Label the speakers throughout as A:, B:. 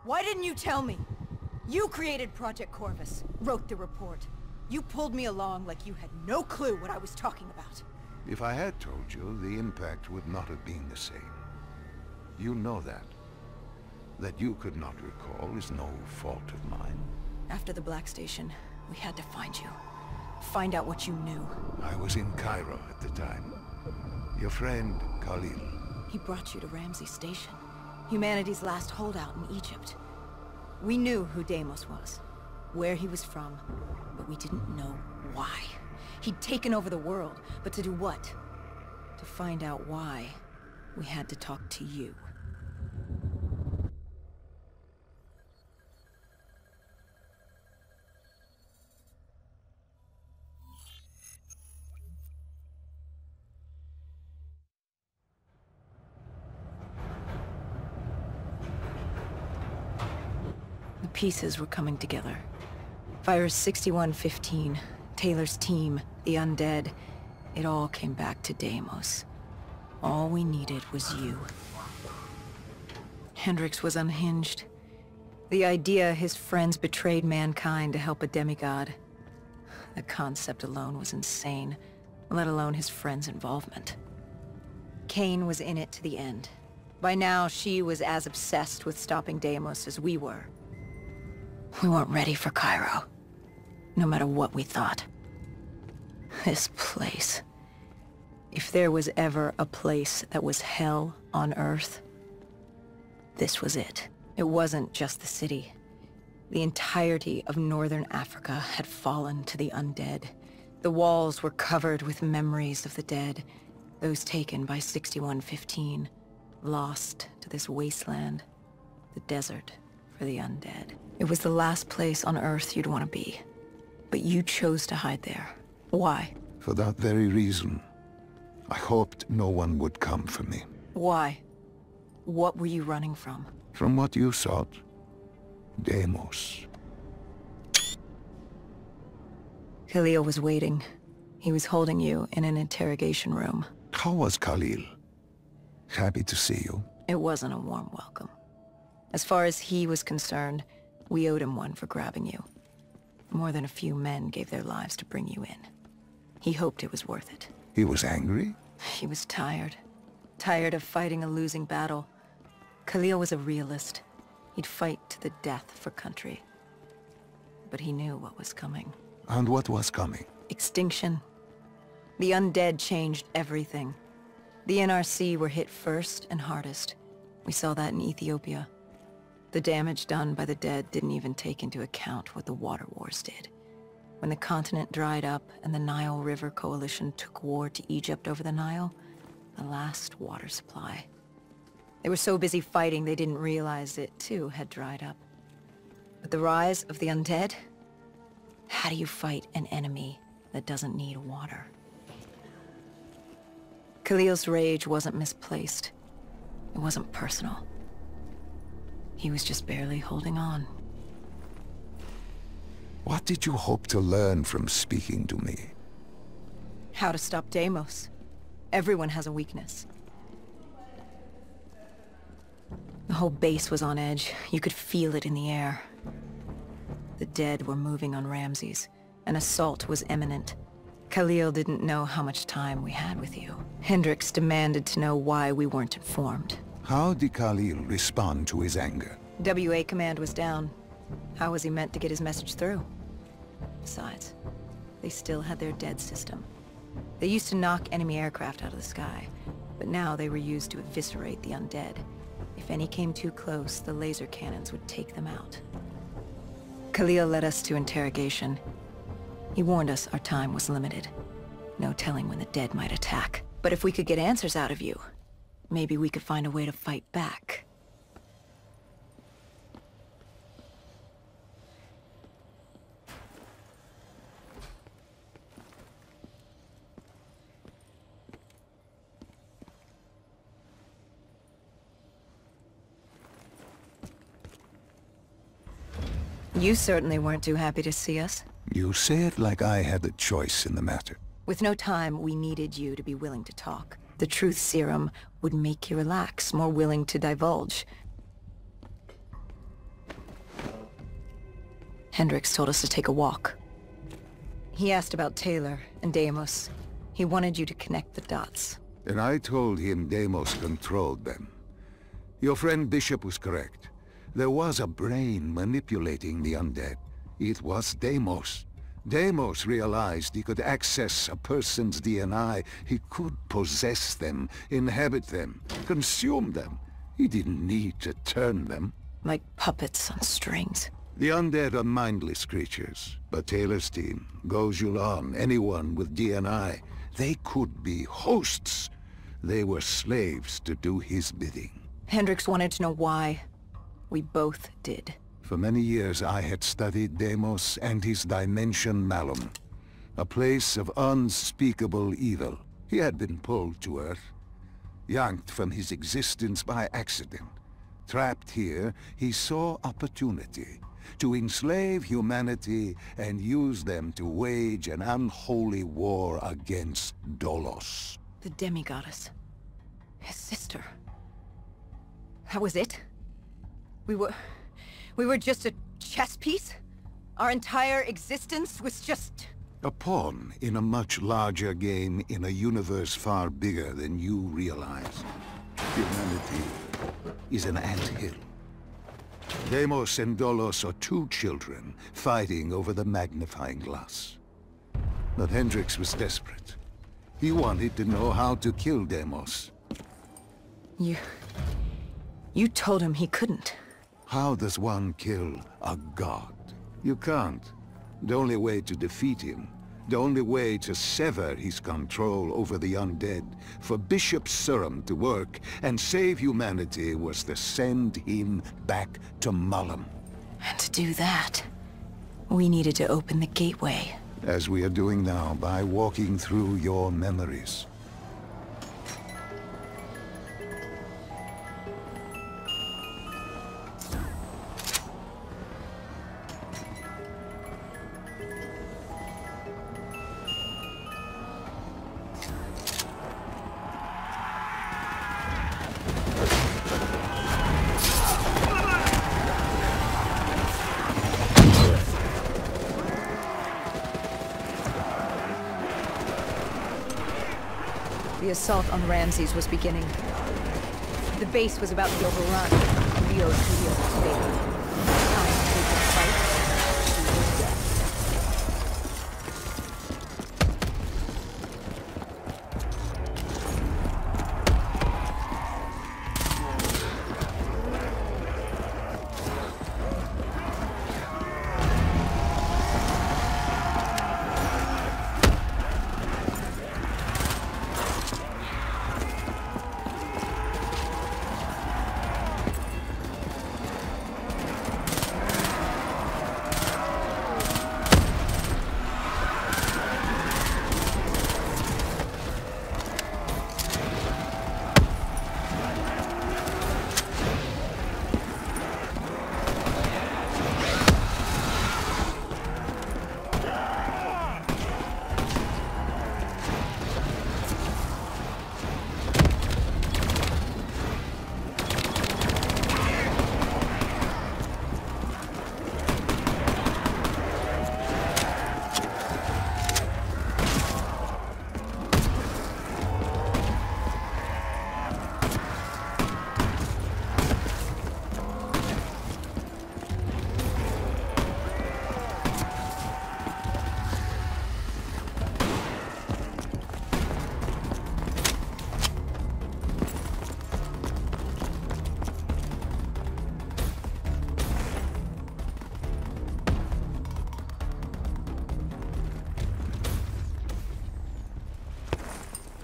A: Why didn't you tell me? You created Project Corvus, wrote the report. You pulled me along like you had no clue what I was talking about.
B: If I had told you, the impact would not have been the same. You know that. That you could not recall is no fault of mine.
A: After the Black Station, we had to find you. Find out what you knew.
B: I was in Cairo at the time. Your friend, Khalil.
A: He brought you to Ramses Station, humanity's last holdout in Egypt. We knew who Damos was, where he was from, but we didn't know why. He'd taken over the world, but to do what? To find out why, we had to talk to you. The pieces were coming together. Virus 6115, Taylor's team, the undead. It all came back to Damos. All we needed was you. Hendricks was unhinged. The idea his friends betrayed mankind to help a demigod. The concept alone was insane, let alone his friends' involvement. Kane was in it to the end. By now, she was as obsessed with stopping Damos as we were. We weren't ready for Cairo, no matter what we thought. This place. If there was ever a place that was hell on Earth, this was it. It wasn't just the city. The entirety of northern Africa had fallen to the undead. The walls were covered with memories of the dead, those taken by 6115, lost to this wasteland, the desert for the undead. It was the last place on Earth you'd want to be, but you chose to hide there. Why?
B: For that very reason. I hoped no one would come for me.
A: Why? What were you running from?
B: From what you sought. Damos.
A: Khalil was waiting. He was holding you in an interrogation room.
B: How was Khalil? Happy to see you.
A: It wasn't a warm welcome. As far as he was concerned, we owed him one for grabbing you. More than a few men gave their lives to bring you in. He hoped it was worth it.
B: He was angry?
A: He was tired. Tired of fighting a losing battle. Khalil was a realist. He'd fight to the death for country. But he knew what was coming.
B: And what was coming?
A: Extinction. The undead changed everything. The NRC were hit first and hardest. We saw that in Ethiopia. The damage done by the dead didn't even take into account what the water wars did. When the continent dried up and the Nile River Coalition took war to Egypt over the Nile, the last water supply. They were so busy fighting they didn't realize it too had dried up. But the rise of the undead? How do you fight an enemy that doesn't need water? Khalil's rage wasn't misplaced. It wasn't personal. He was just barely holding on.
B: What did you hope to learn from speaking to me?
A: How to stop Damos. Everyone has a weakness. The whole base was on edge. You could feel it in the air. The dead were moving on Ramses. An assault was imminent. Khalil didn't know how much time we had with you. Hendricks demanded to know why we weren't informed.
B: How did Khalil respond to his anger?
A: WA command was down. How was he meant to get his message through? Besides, they still had their dead system. They used to knock enemy aircraft out of the sky, but now they were used to eviscerate the undead. If any came too close, the laser cannons would take them out. Khalil led us to interrogation. He warned us our time was limited. No telling when the dead might attack. But if we could get answers out of you, maybe we could find a way to fight back. You certainly weren't too happy to see us.
B: You say it like I had a choice in the matter.
A: With no time, we needed you to be willing to talk. The truth serum would make you relax, more willing to divulge. Hendricks told us to take a walk. He asked about Taylor and Damos. He wanted you to connect the dots.
B: And I told him Damos controlled them. Your friend Bishop was correct. There was a brain manipulating the undead. It was Damos. Damos realized he could access a person's DNA. He could possess them, inhabit them, consume them. He didn't need to turn them.
A: Like puppets on strings.
B: The undead are mindless creatures, but Taylor's team, Gojulan, anyone with DNI, they could be hosts. They were slaves to do his bidding.
A: Hendricks wanted to know why. We both did.
B: For many years I had studied Damos and his dimension Malum, a place of unspeakable evil. He had been pulled to Earth, yanked from his existence by accident. Trapped here, he saw opportunity to enslave humanity and use them to wage an unholy war against Dolos.
A: The demigoddess. His sister. That was it? We were just a chess piece? Our entire existence was just...
B: A pawn in a much larger game in a universe far bigger than you realize. Humanity is an anthill. Damos and Dolos are two children fighting over the magnifying glass. But Hendricks was desperate. He wanted to know how to kill Damos.
A: You told him he couldn't.
B: How does one kill a god? You can't. The only way to defeat him, the only way to sever his control over the undead, for Bishop Surum to work and save humanity, was to send him back to Malum.
A: And to do that, we needed to open the gateway.
B: As we are doing now, by walking through your memories.
A: The assault on Ramses was beginning. The base was about to be overrun, and we owed Studio to favor. Time to take the fight to the death.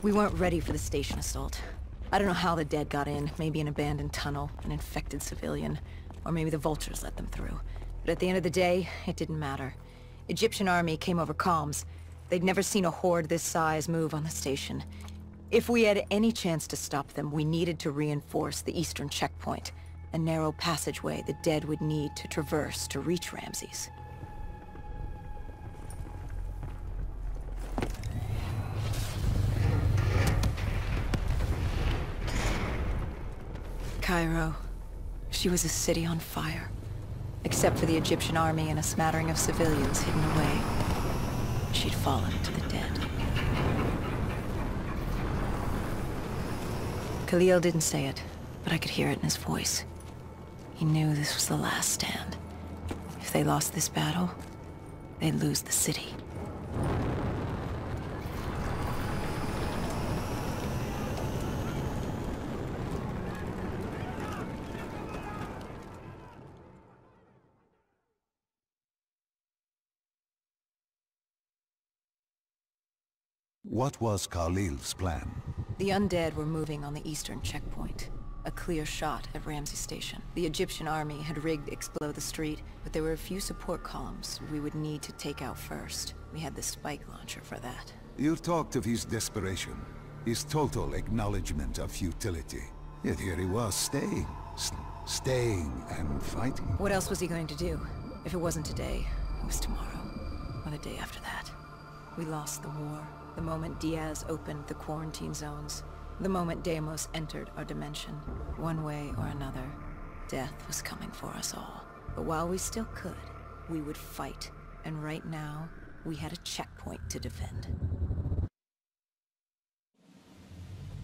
A: We weren't ready for the station assault. I don't know how the dead got in. Maybe an abandoned tunnel, an infected civilian, or maybe the vultures let them through. But at the end of the day, it didn't matter. Egyptian army came over comms. They'd never seen a horde this size move on the station. If we had any chance to stop them, we needed to reinforce the eastern checkpoint, a narrow passageway the dead would need to traverse to reach Ramses. Cairo. She was a city on fire. except for the Egyptian army and a smattering of civilians hidden away. She'd fallen to the dead. Khalil didn't say it, but I could hear it in his voice. He knew this was the last stand. If they lost this battle, they'd lose the city.
B: What was Khalil's plan?
A: The undead were moving on the eastern checkpoint. A clear shot at Ramses Station. The Egyptian army had rigged Explode the Street, but there were a few support columns we would need to take out first. We had the spike launcher for that.
B: You talked of his desperation, his total acknowledgement of futility. Yet here he was, staying and fighting.
A: What else was he going to do? If it wasn't today, it was tomorrow. Or the day after that. We lost the war. The moment Diaz opened the quarantine zones. The moment Damos entered our dimension. One way or another, death was coming for us all. But while we still could, we would fight. And right now, we had a checkpoint to defend.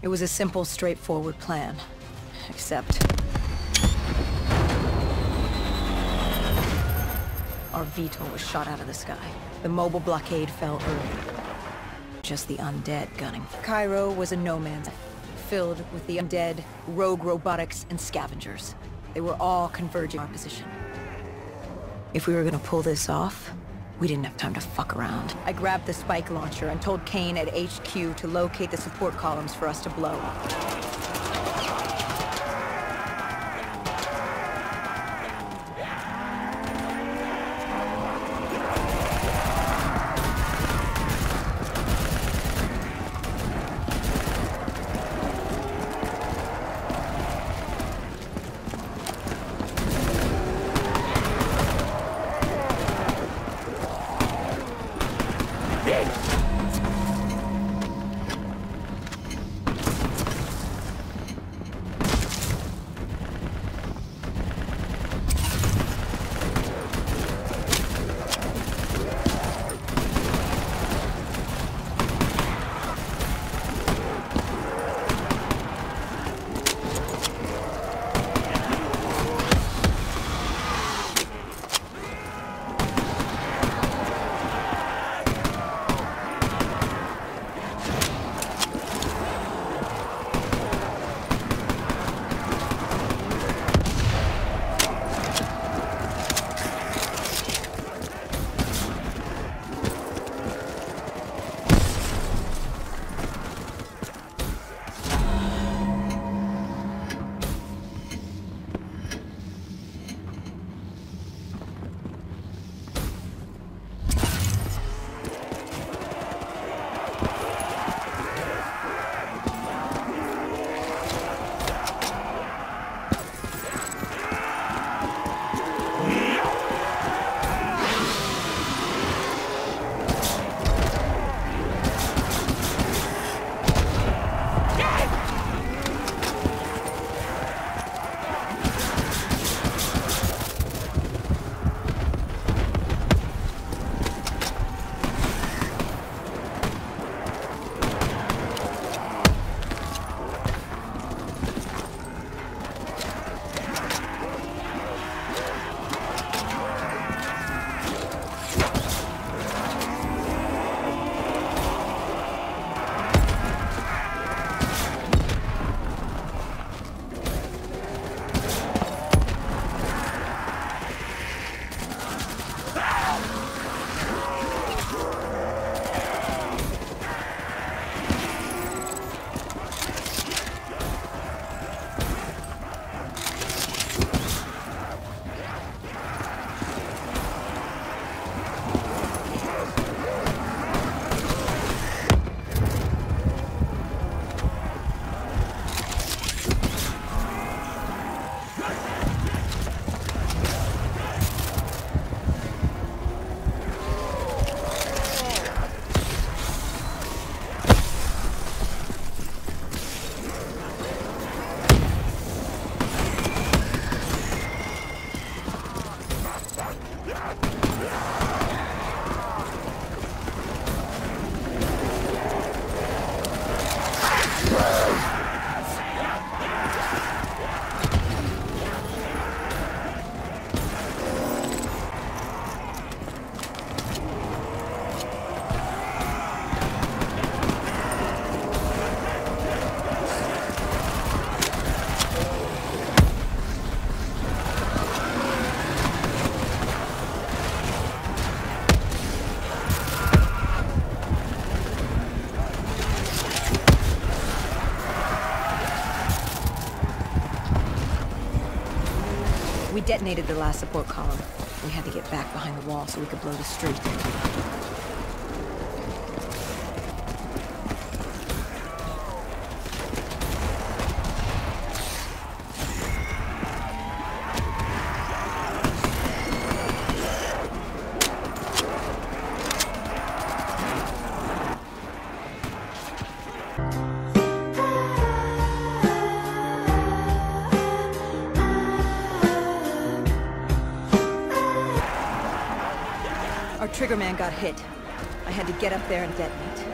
A: It was a simple, straightforward plan. Except... our VTOL was shot out of the sky. The mobile blockade fell early. Just the undead gunning. Cairo was a no-man's land, filled with the undead, rogue robotics, and scavengers. They were all converging our position. If we were gonna pull this off, we didn't have time to fuck around. I grabbed the spike launcher and told Kane at HQ to locate the support columns for us to blow. We detonated the last support column. We had to get back behind the wall so we could blow the street. Our triggerman got hit. I had to get up there and detonate.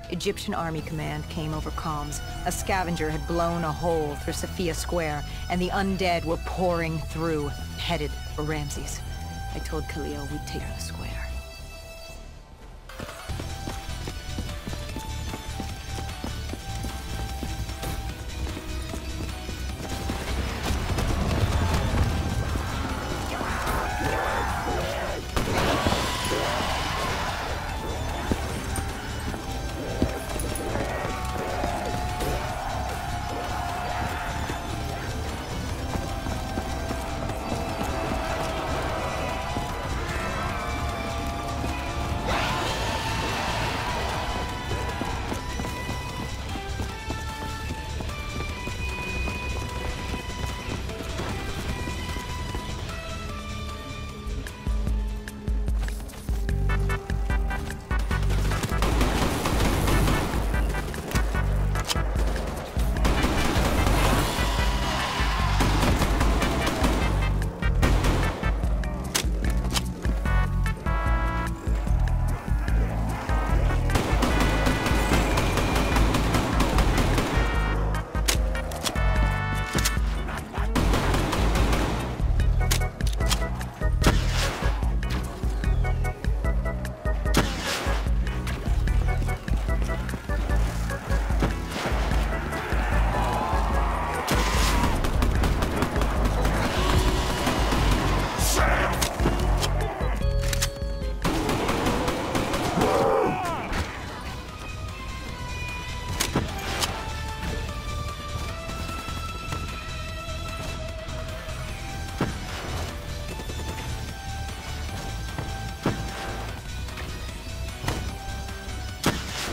A: Egyptian army command came over comms. A scavenger had blown a hole through Sofia Square, and the undead were pouring through, headed for Ramses. I told Khalil we'd take the square.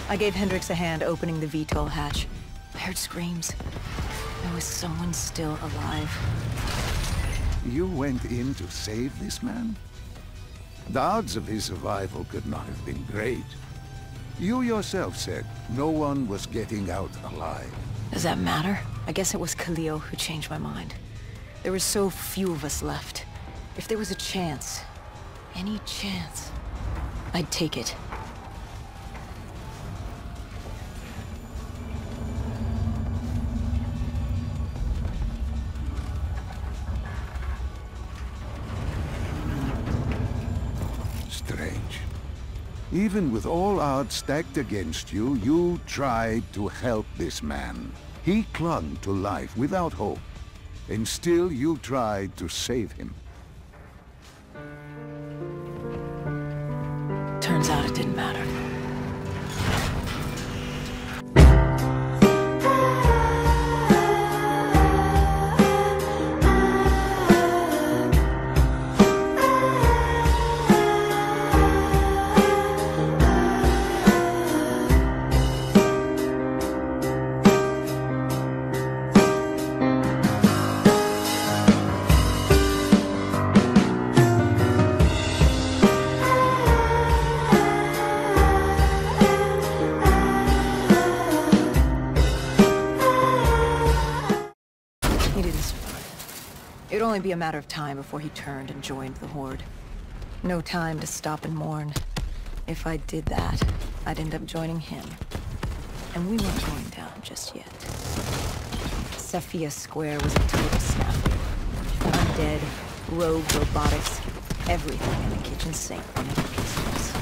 A: I gave Hendricks a hand opening the VTOL hatch. I heard screams. There was someone still alive.
B: You went in to save this man? The odds of his survival could not have been great. You yourself said no one was getting out alive.
A: Does that matter? I guess it was Khalil who changed my mind. There were so few of us left. If there was a chance, any chance, I'd take it.
B: Strange. Even with all odds stacked against you, you tried to help this man. He clung to life without hope, and still you tried to save him.
A: Turns out it didn't matter. He didn't survive. It would only be a matter of time before he turned and joined the Horde. No time to stop and mourn. If I did that, I'd end up joining him. And we weren't going down just yet. Sofia Square was a total snafu. Undead, rogue robotics, everything in the kitchen sink wanted a piece of us.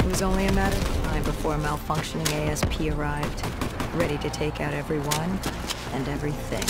A: It was only a matter of time before a malfunctioning ASP arrived, ready to take out everyone and everything.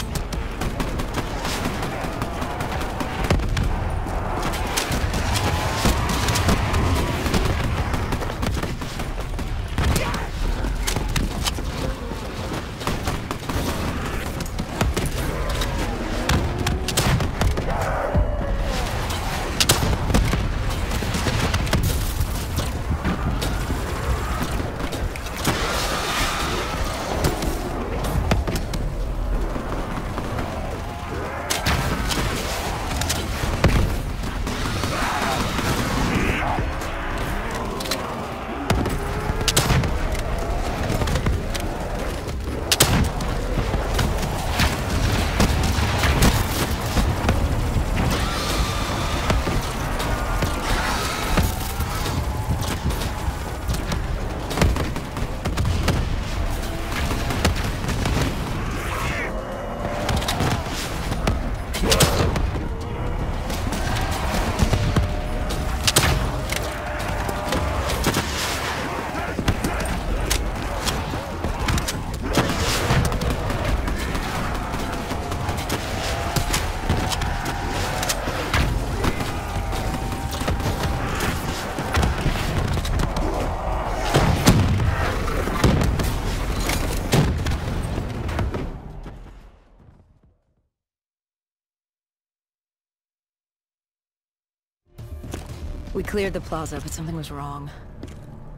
A: We cleared the plaza, but something was wrong.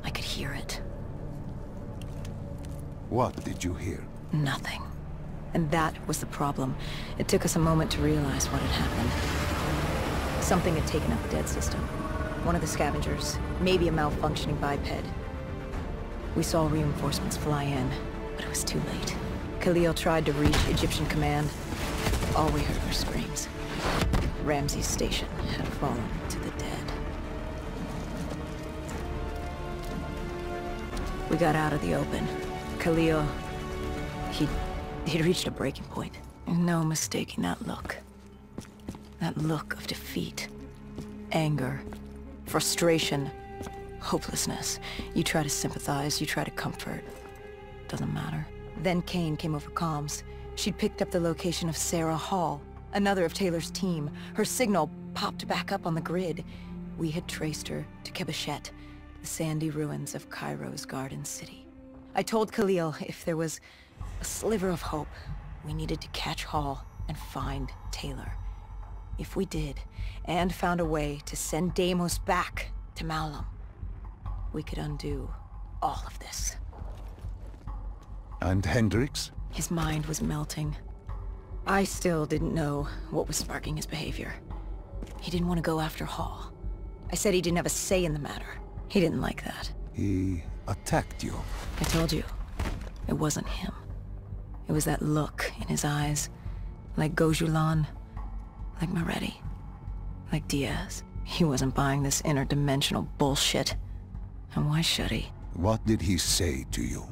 A: I could hear it.
B: What did you hear?
A: Nothing. And that was the problem. It took us a moment to realize what had happened. Something had taken out the dead system. One of the scavengers. Maybe a malfunctioning biped. We saw reinforcements fly in, but it was too late. Khalil tried to reach Egyptian command. All we heard were screams. Ramses' station had fallen to the dead. We got out of the open. Khalil... He'd reached a breaking point. No mistaking that look. That look of defeat. Anger. Frustration. Hopelessness. You try to sympathize, you try to comfort. Doesn't matter. Then Kane came over comms. She'd picked up the location of Sarah Hall, another of Taylor's team. Her signal popped back up on the grid. We had traced her to Kebeshet, the sandy ruins of Cairo's Garden City. I told Khalil if there was a sliver of hope, we needed to catch Hall and find Taylor. If we did, and found a way to send Damos back to Malum, we could undo all of this.
B: And Hendricks?
A: His mind was melting. I still didn't know what was sparking his behavior. He didn't want to go after Hall. I said he didn't have a say in the matter. He didn't like that.
B: He attacked you.
A: I told you, it wasn't him. It was that look in his eyes. Like Gojulan, like Moretti, like Diaz. He wasn't buying this interdimensional bullshit. And why should he?
B: What did he say to you?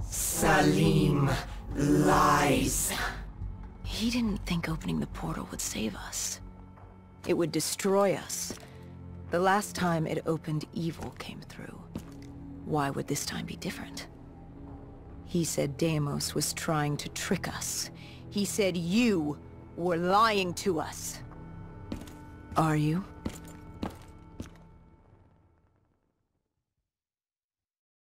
C: Salim lies.
A: He didn't think opening the portal would save us. It would destroy us. The last time it opened, evil came through. Why would this time be different? He said Damos was trying to trick us. He said you were lying to us. Are you?